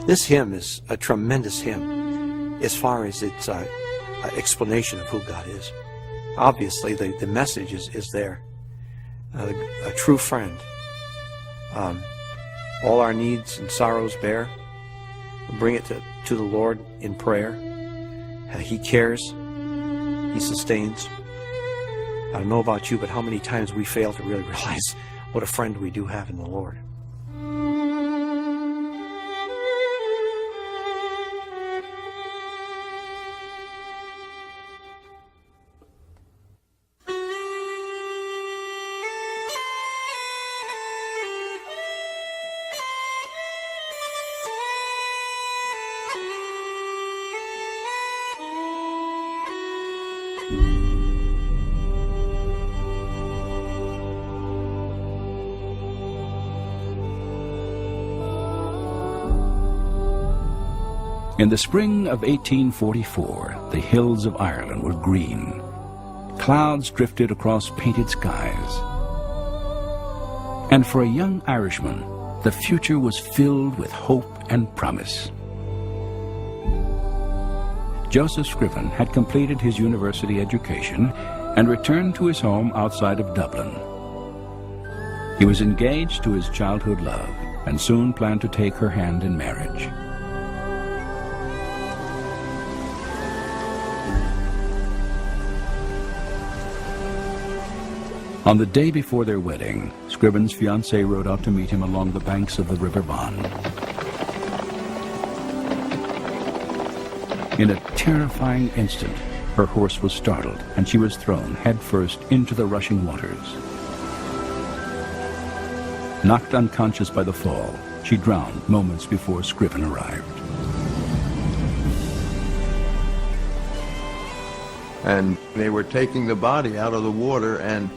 This hymn is a tremendous hymn as far as its explanation of who God is. Obviously, the message is there. A true friend. All our needs and sorrows bear. Bring it to the Lord in prayer. He cares. He sustains. I don't know about you, but how many times we fail to really realize what a friend we do have in the Lord. In the spring of 1844, the hills of Ireland were green. Clouds drifted across painted skies. And for a young Irishman, the future was filled with hope and promise. Joseph Scriven had completed his university education and returned to his home outside of Dublin. He was engaged to his childhood love and soon planned to take her hand in marriage. On the day before their wedding, Scriven's fiancée rode out to meet him along the banks of the River Bann. In a terrifying instant, her horse was startled and she was thrown headfirst into the rushing waters. Knocked unconscious by the fall, she drowned moments before Scriven arrived. And they were taking the body out of the water, and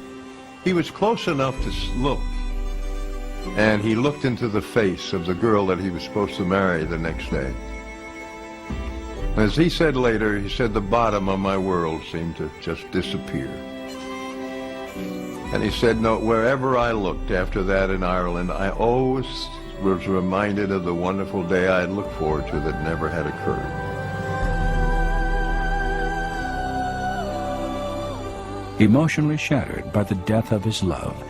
he was close enough to look, and he looked into the face of the girl that he was supposed to marry the next day. As he said later, he said, the bottom of my world seemed to just disappear. And he said, no, wherever I looked after that in Ireland, I always was reminded of the wonderful day I had looked forward to that never had occurred. Emotionally shattered by the death of his love,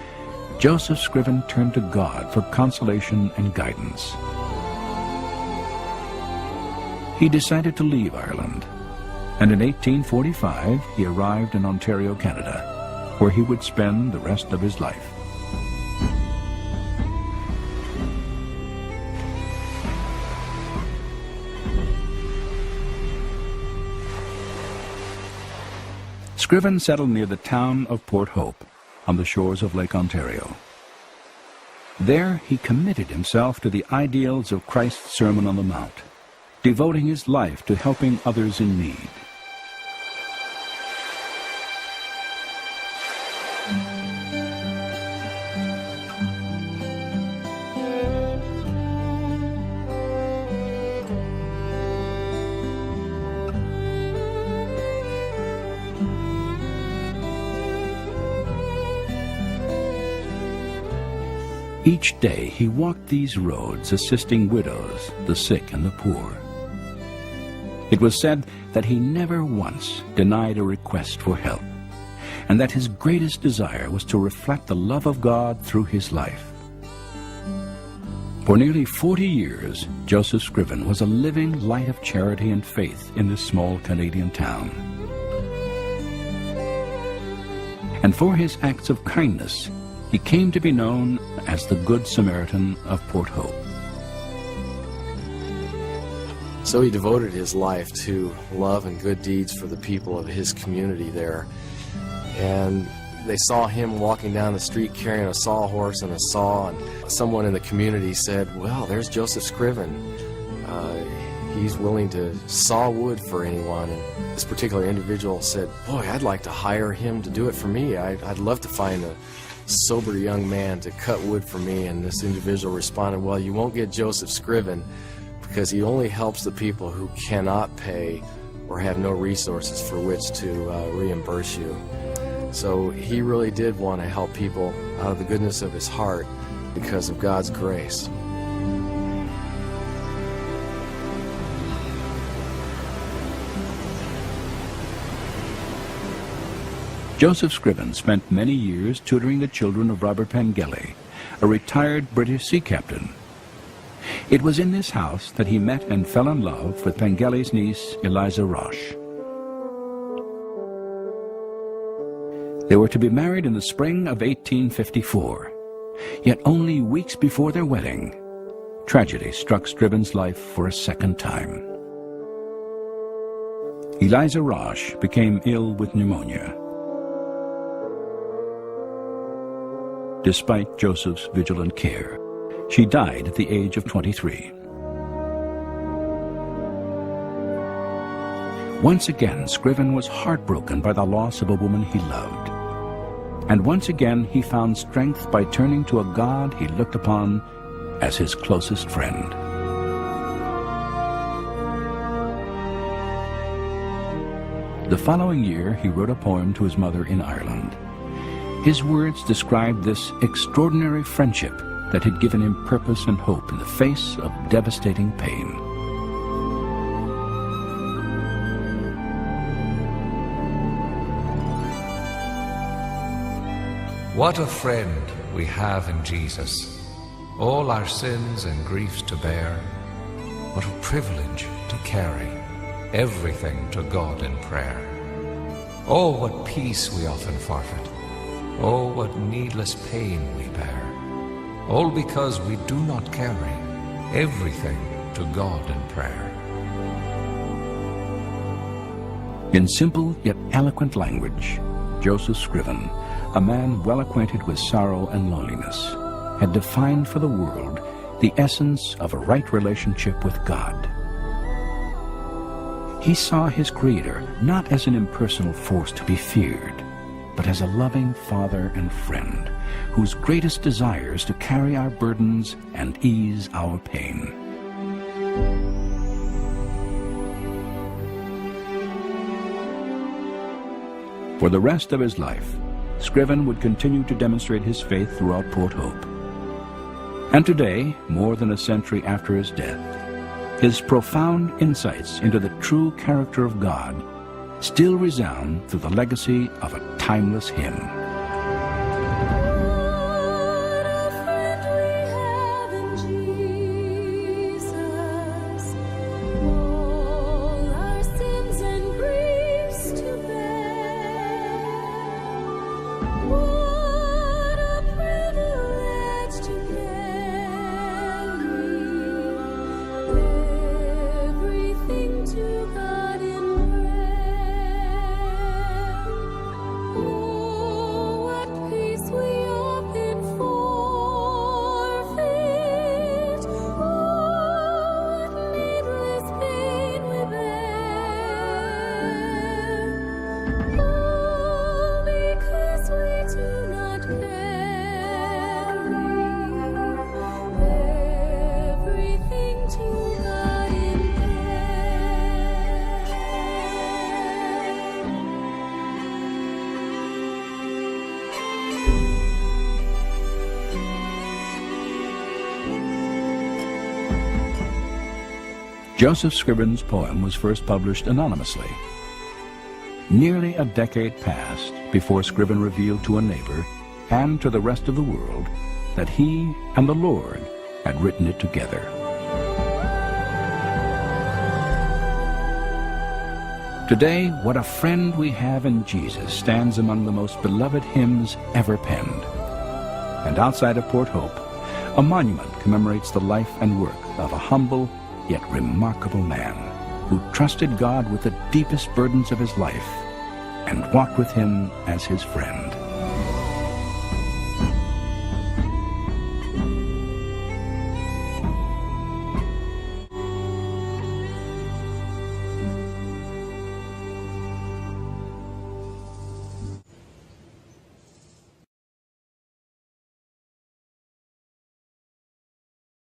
Joseph Scriven turned to God for consolation and guidance. He decided to leave Ireland, and in 1845 he arrived in Ontario, Canada, where he would spend the rest of his life. Scriven settled near the town of Port Hope, on the shores of Lake Ontario. There he committed himself to the ideals of Christ's Sermon on the Mount, devoting his life to helping others in need. Each day he walked these roads assisting widows, the sick, and the poor. It was said that he never once denied a request for help, and that his greatest desire was to reflect the love of God through his life. For nearly 40 years, Joseph Scriven was a living light of charity and faith in this small Canadian town. And for his acts of kindness, he came to be known as the Good Samaritan of Port Hope. So he devoted his life to love and good deeds for the people of his community there. And they saw him walking down the street carrying a sawhorse and a saw, and someone in the community said, well, there's Joseph Scriven. He's willing to saw wood for anyone. And this particular individual said, boy, I'd like to hire him to do it for me. I'd love to find a sober young man to cut wood for me. And this individual responded, well, you won't get Joseph Scriven because he only helps the people who cannot pay or have no resources for which to reimburse you. So he really did want to help people out of the goodness of his heart because of God's grace. Joseph Scriven spent many years tutoring the children of Robert Pengelly, a retired British sea captain. It was in this house that he met and fell in love with Pengelly's niece, Eliza Roche. They were to be married in the spring of 1854. Yet only weeks before their wedding, tragedy struck Scriven's life for a second time. Eliza Roche became ill with pneumonia. Despite Joseph's vigilant care, she died at the age of 23. Once again, Scriven was heartbroken by the loss of a woman he loved. And once again, he found strength by turning to a God he looked upon as his closest friend. The following year, he wrote a poem to his mother in Ireland. His words described this extraordinary friendship that had given him purpose and hope in the face of devastating pain. What a friend we have in Jesus, all our sins and griefs to bear. What a privilege to carry everything to God in prayer. Oh, what peace we often forfeit. Oh, what needless pain we bear. All because we do not carry everything to God in prayer. In simple yet eloquent language, Joseph Scriven, a man well acquainted with sorrow and loneliness, had defined for the world the essence of a right relationship with God. He saw his Creator not as an impersonal force to be feared, but as a loving Father and friend, whose greatest desire is to carry our burdens and ease our pain. For the rest of his life, Scriven would continue to demonstrate his faith throughout Port Hope. And today, more than a century after his death, his profound insights into the true character of God still resound through the legacy of a timeless hymn. Joseph Scriven's poem was first published anonymously. Nearly a decade passed before Scriven revealed to a neighbor and to the rest of the world that he and the Lord had written it together. Today, What a Friend We Have in Jesus stands among the most beloved hymns ever penned. And outside of Port Hope, a monument commemorates the life and work of a humble yet remarkable man who trusted God with the deepest burdens of his life and walked with him as his friend.